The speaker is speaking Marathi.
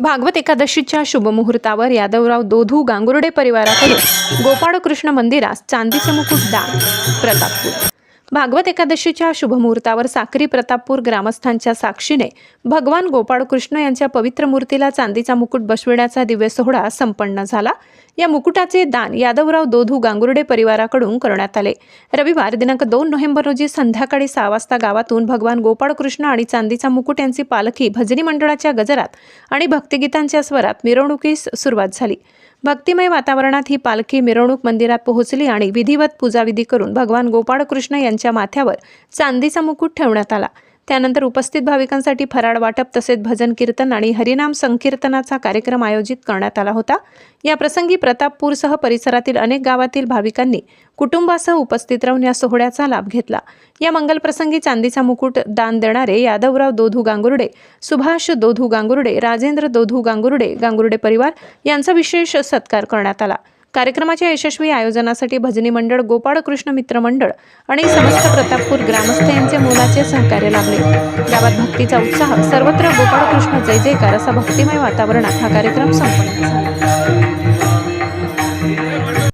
भागवत एकादशीच्या शुभमुहूर्तावर यादवराव दोधू गांगुर्डे परिवाराकडून गोपाळकृष्ण मंदिरास चांदीचे मुकुट दान. प्रतापपूर. भागवत एकादशीच्या शुभमुहूर्तावर साक्री प्रतापपूर ग्रामस्थांच्या साक्षीने भगवान गोपाळकृष्ण यांच्या पवित्र मूर्तीला चांदीचा मुकुट बसविण्याचा दिव्य सोहळा संपन्न झाला. या मुकुटाचे दान यादवराव दोधू गांगुर्डे परिवाराकडून करण्यात आले. रविवार दिनांक 2 नोव्हेंबर रोजी संध्याकाळी 6 वाजता गावातून भगवान गोपाळकृष्ण आणि चांदीचा मुकुट यांची पालखी भजनी मंडळाच्या गजरात आणि भक्तिगीतांच्या स्वरात मिरवणुकीस सुरुवात झाली. भक्तिमय वातावरणात ही पालखी मिरवणूक मंदिरात पोहोचली आणि विधिवत पूजाविधी करून भगवान गोपाळकृष्ण यांच्या माथ्यावर चांदीचा मुकुट ठेवण्यात आला. त्यानंतर उपस्थित भाविकांसाठी फराळ वाटप तसेच भजन कीर्तन आणि हरिनाम संकीर्तनाचा कार्यक्रम आयोजित करण्यात आला होता. या प्रसंगी प्रतापपूरसह परिसरातील अनेक गावातील भाविकांनी कुटुंबासह उपस्थित राहून या सोहळ्याचा लाभ घेतला. या मंगल प्रसंगी चांदीचा मुकुट दान देणारे यादवराव दोधू गांगुर्डे, सुभाष दोधू गांगुर्डे, राजेंद्र दोधू गांगुर्डे, गांगुर्डे परिवार यांचा विशेष सत्कार करण्यात आला. कार्यक्रमाच्या यशस्वी आयोजनासाठी भजनी मंडळ, गोपाळकृष्ण मित्र मंडळ आणि समस्त प्रतापपूर ग्रामस्थ यांचे मोलाचे सहकार्य लाभले. गावात भक्तीचा उत्साह, सर्वत्र गोपाळकृष्ण जय जयकार असा भक्तिमय वातावरणात हा कार्यक्रम संपन्न झाला.